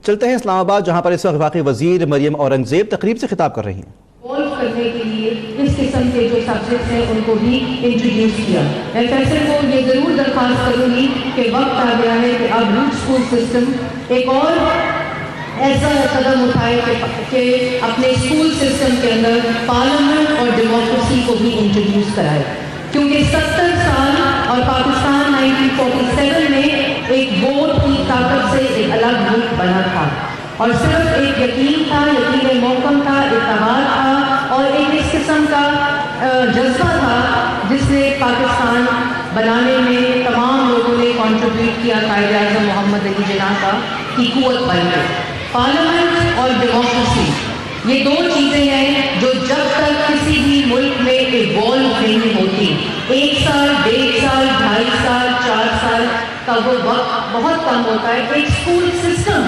چلتے ہیں اسلام آباد، جہاں پر اس وقت وفاقی وزیر مریم اورنگزیب تقریب سے خطاب کر رہی ہیں۔ کرنے کے لیے اس قسم کے جو سبجیکٹس ہیں ان کو بھی انٹروڈیوس کیا۔ میں فیصل کو یہ ضرور درخواست کروں گی کہ وقت آ گیا ہے کہ اب روٹ اسکول سسٹم ایک اور ایسا قدم اٹھائے کہ اپنے اسکول سسٹم کے اندر پارلیمنٹ اور ڈیموکریسی کو بھی انٹروڈیوس کرائے، کیونکہ 70 سال اور پاکستان 1947 میں ایک ووٹ کی طاقت سے ایک الگ ملک بنا تھا، اور صرف ایک یقین تھا، یقین محکم تھا، اتحاد تھا، اور ایک اس قسم کا جذبہ تھا جس نے پاکستان بنانے میں تمام لوگوں نے کنٹریبیوٹ کیا، قائد اعظم محمد علی جناح کا کی قوت بن گئی۔ پارلیمنٹ اور ڈیموکریسی یہ دو چیزیں ہیں جو جب تک کسی بھی ملک میں ایوالو نہیں ہوتی، 1 سال، 1.5 سال، 2.5 سال، 4 سال کا وہ وقت بہت کم ہوتا ہے۔ ایک اسکول سسٹم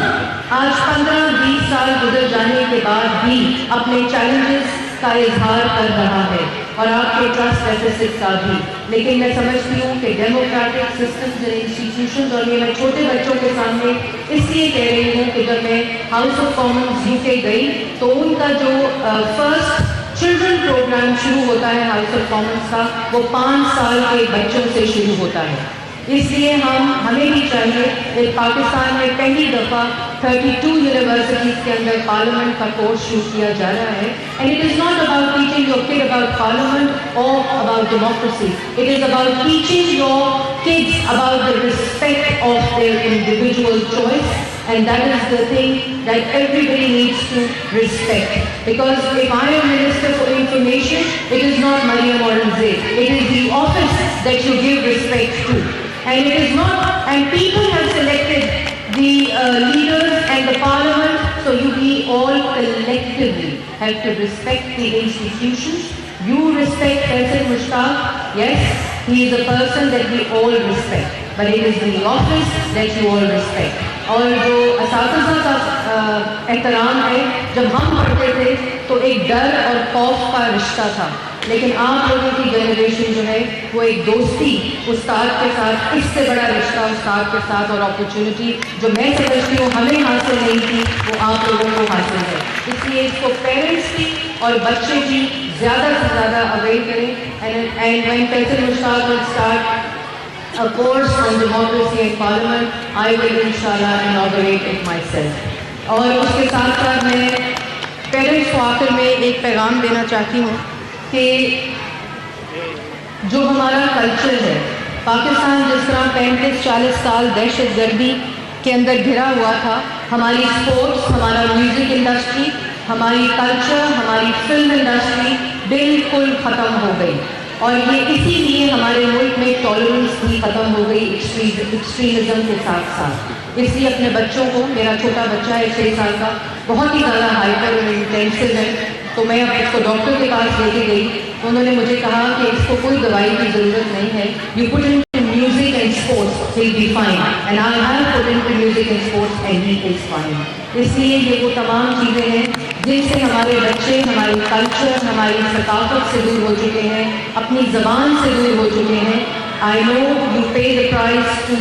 آج 15-20 سال گزر جانے کے بعد بھی اپنے چیلنجز کا اظہار کر رہا ہے، اور آپ کے ٹرسٹ ڈیفیسٹ کا بھی، لیکن میں سمجھتی ہوں کہ ڈیموکریٹک سسٹمز اور انسٹیٹیوشنز، اور یہ میں چھوٹے بچوں کے سامنے اس لیے کہہ رہی ہوں کہ جب میں ہاؤس آف کامنز UK گئی تو ان کا جو فرسٹ چلڈرن پروگرام شروع ہوتا ہے ہاؤس آف کامنز کا، وہ 5 سال کے بچوں سے شروع ہوتا ہے۔ اس لیے ہمیں بھی چاہیے کہ پاکستان میں پہلی دفعہ 32 یونیورسٹیز کے اندر پارلیمنٹ کا کورس شروع کیا جا رہا ہے، and it is not about teaching your kid about parliament اور about democracy, it is about teaching your kids about the respect of their individual choice, and that is the thing that everybody needs to respect, because if I am Minister for Information, it is not Mariam Aurangzeb, it is the office that you give respect to, and it is not, and people have selected the leaders and the parliament, so we all collectively have to respect the institutions. You respect President Mushtaq, yes, he is a person that we all respect, but it is the office that you all respect. اور جو اساتذہ کا احترام ہے، جب ہم پڑھتے تھے تو ایک ڈر اور خوف کا رشتہ تھا، لیکن آپ لوگوں کی جنریشن جو ہے وہ ایک دوستی استاد کے ساتھ، اس سے بڑا رشتہ استاد کے ساتھ اور اپرچونٹی جو میں سمجھتی ہوں ہمیں حاصل نہیں تھی وہ آپ لوگوں کو حاصل ہے۔ اس لیے اس کو پیرنٹس بھی اور بچے بھی زیادہ سے زیادہ اویل کریں، and when president Mushtaq will start a course on democracy and parliament, I will inshallah inaugurate it myself. اور اس کے ساتھ ساتھ میں پیرنٹس کو آخر میں ایک پیغام دینا چاہتی ہوں کہ جو ہمارا کلچر ہے، پاکستان جس طرح 35-40 سال دہشت گردی کے اندر گھرا ہوا تھا، ہماری اسپورٹس، ہمارا میوزک انڈسٹری، ہماری کلچر، ہماری فلم انڈسٹری بالکل ختم ہو گئی، اور یہ اسی لیے ہمارے ملک میں ٹالرنس بھی ختم ہو گئی ایکسٹریمزم کے ساتھ ساتھ۔ اس لیے اپنے بچوں کو، میرا چھوٹا بچہ ہے 6 سال کا، بہت ہی زیادہ ہائپر اور انٹینسو ہے، تو میں اب اس کو ڈاکٹر کے پاس لے کے گئی، انہوں نے مجھے کہا کہ اس کو کوئی دوائی کی ضرورت نہیں ہے، you put in music and sports he be fine, and I have put in music and sports and he is fine. اس لیے یہ وہ تمام چیزیں ہیں جن سے ہمارے بچے ہماری کلچر، ہماری ثقافت سے دور ہو چکے ہیں، اپنی زبان سے دور ہو چکے ہیں۔ I know you pay the price to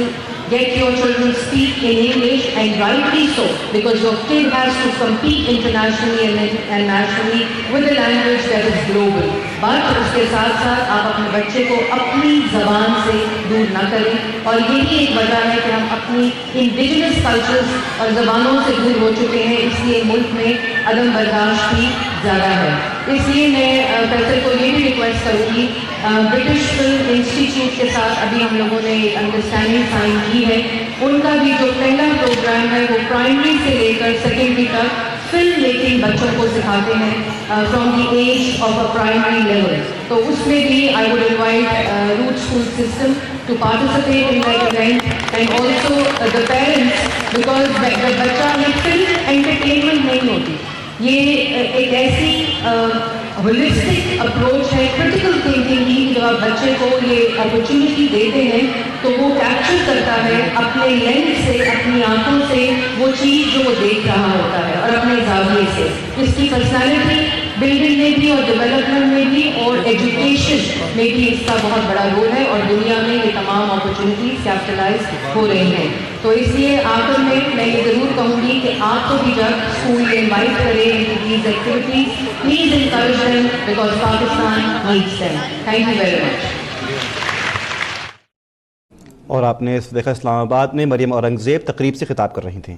get your children speak in English, and rightly so, because your kid has to compete internationally and nationally with a language that is global. But اس کے ساتھ ساتھ آپ اپنے بچے کو اپنی زبان سے دور نہ کریں، اور یہی ایک وجہ ہے کہ ہم اپنی انڈیجنس کلچرز اور زبانوں سے دور ہو چکے ہیں، اس لیے ملک میں عدم برداشت بھی زیادہ ہے۔ اس لیے میں فیصل کو یہ بھی ریکویسٹ کروں گی، برٹش فلم انسٹیٹیوٹ کے ساتھ ابھی ہم لوگوں نے ایک انڈرسٹینڈنگ سائن کی ہے، ان کا بھی جو پہلا پروگرام ہے وہ پرائمری سے لے کر سیکنڈری تک فلم میکنگ بچوں کو سکھاتے ہیں from the age of a primary level, تو اس میں بھی I would invite root school system to participate in that event, and also the parents, because بچہ یہ صرف انٹرٹینمنٹ نہیں ہوتی، یہ ایک ایسی ہولسٹک اپروچ ہے، کرٹیکل تھنکنگ کی، جب آپ بچے کو یہ اپرچونٹی دیتے ہیں تو وہ کیپچر کرتا ہے اپنے لینس سے، اپنی آنکھوں سے وہ چیز جو وہ دیکھ رہا ہوتا ہے، اور اپنے زاویے سے اس کی پرسنالٹی بلڈنگ میں بھی اور ڈیولپمنٹ میں بھی اور ایجوکیشن میں بھی اس کا بہت بڑا رول ہے، اور دنیا میں یہ تمام اپرچونیٹیز کیپٹلائز ہو رہی ہیں۔ تو اس لیے آخر میں یہ ضرور کہوں گی کہ آپ کو بھی جب اسکول میں انوائٹ کریں into these activities, please encourage them because Pakistan needs them. Thank you very much. اور آپ نے دیکھا اسلام آباد میں مریم اورنگزیب تقریب سے خطاب کر رہی تھیں.